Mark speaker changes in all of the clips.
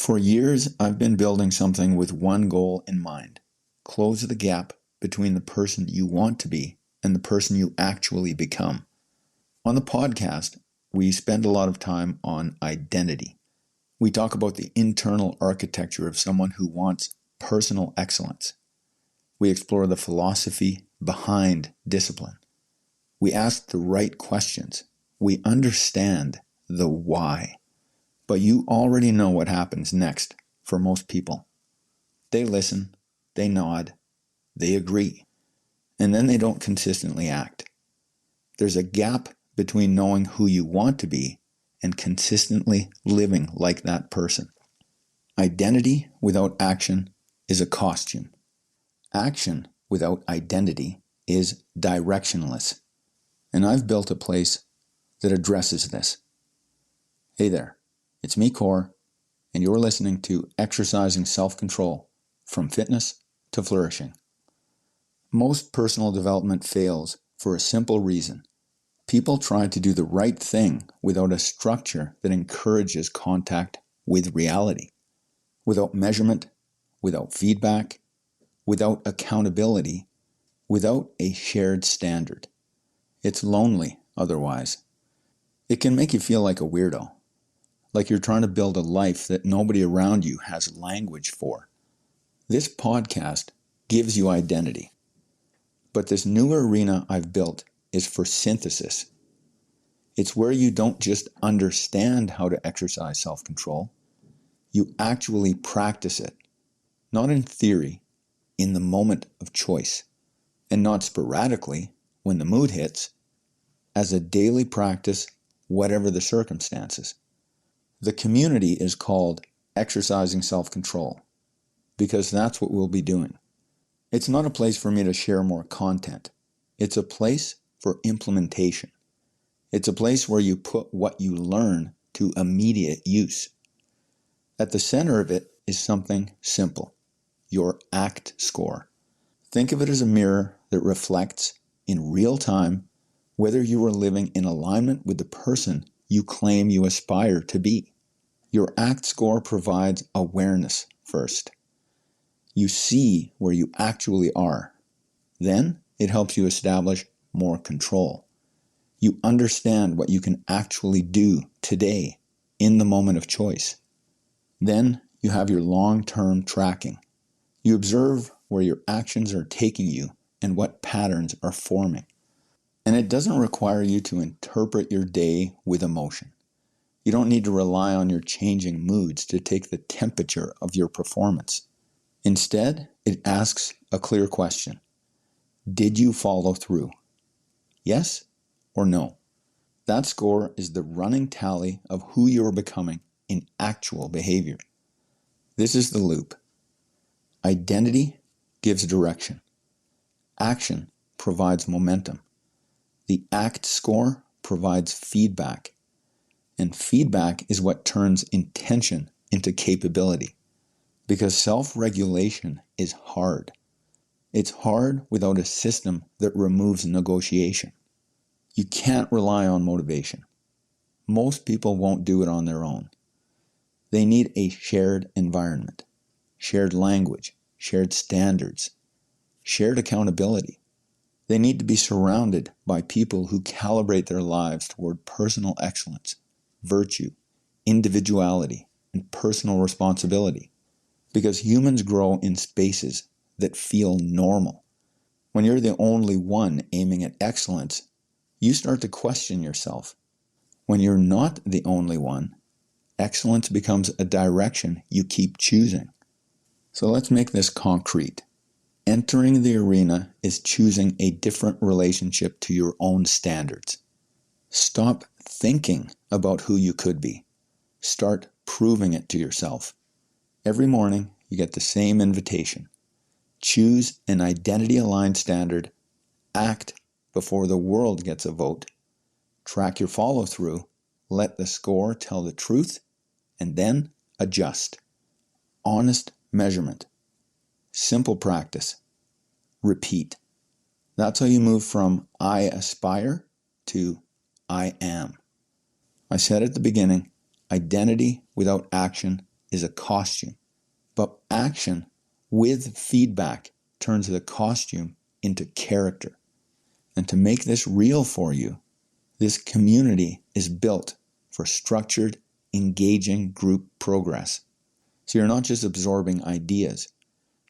Speaker 1: For years, I've been building something with one goal in mind: close the gap between the person you want to be and the person you actually become. On the podcast, we spend a lot of time on identity. We talk about the internal architecture of someone who wants personal excellence. We explore the philosophy behind discipline. We ask the right questions. We understand the why. But you already know what happens next for most people. They listen, they nod, they agree, and then they don't consistently act. There's a gap between knowing who you want to be and consistently living like that person. Identity without action is a costume. Action without identity is directionless. And I've built a place that addresses this. Hey there, it's me, Core, and you're listening to Exercising Self-Control from Fitness to Flourishing. Most personal development fails for a simple reason. People try to do the right thing without a structure that encourages contact with reality, without measurement, without feedback, without accountability, without a shared standard. It's lonely otherwise. It can make you feel like a weirdo, like you're trying to build a life that nobody around you has language for. This podcast gives you identity, but this new arena I've built is for synthesis. It's where you don't just understand how to exercise self-control, you actually practice it, not in theory, in the moment of choice, and not sporadically when the mood hits, as a daily practice, whatever the circumstances. The community is called Exercising Self-Control because that's what we'll be doing. It's not a place for me to share more content. It's a place for implementation. It's a place where you put what you learn to immediate use. At the center of it is something simple: your ACT score. Think of it as a mirror that reflects in real time whether you are living in alignment with the person you claim you aspire to be. Your ACT score provides awareness first. You see where you actually are. Then it helps you establish more control. You understand what you can actually do today in the moment of choice. Then you have your long-term tracking. You observe where your actions are taking you and what patterns are forming. And it doesn't require you to interpret your day with emotion. You don't need to rely on your changing moods to take the temperature of your performance. Instead, it asks a clear question. Did you follow through? Yes or no? That score is the running tally of who you're becoming in actual behavior. This is the loop. Identity gives direction. Action provides momentum. The ACT score provides feedback. And feedback is what turns intention into capability. Because self-regulation is hard. It's hard without a system that removes negotiation. You can't rely on motivation. Most people won't do it on their own. They need a shared environment, shared language, shared standards, shared accountability. They need to be surrounded by people who calibrate their lives toward personal excellence, virtue, individuality, and personal responsibility. Because humans grow in spaces that feel normal. When you're the only one aiming at excellence, you start to question yourself. When you're not the only one, excellence becomes a direction you keep choosing. So let's make this concrete. Entering the arena is choosing a different relationship to your own standards. Stop thinking about who you could be. Start proving it to yourself. Every morning, you get the same invitation. Choose an identity-aligned standard. Act before the world gets a vote. Track your follow-through. Let the score tell the truth, and then adjust. Honest measurement. Simple practice. Repeat. That's how you move from I aspire to I am. I said at the beginning, identity without action is a costume, but action with feedback turns the costume into character. And to make this real for you, this community is built for structured, engaging group progress. So you're not just absorbing ideas,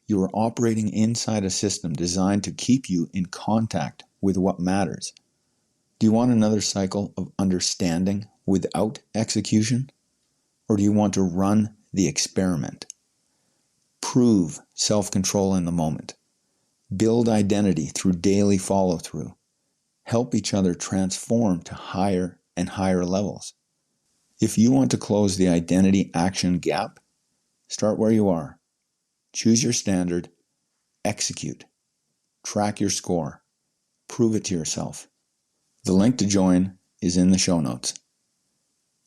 Speaker 1: you are operating inside a system designed to keep you in contact with what matters. Do you want another cycle of understanding without execution? Or do you want to run the experiment? Prove self-control in the moment. Build identity through daily follow-through. Help each other transform to higher and higher levels. If you want to close the identity action gap, start where you are. Choose your standard, execute, track your score, prove it to yourself. The link to join is in the show notes.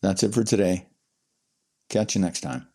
Speaker 1: That's it for today. Catch you next time.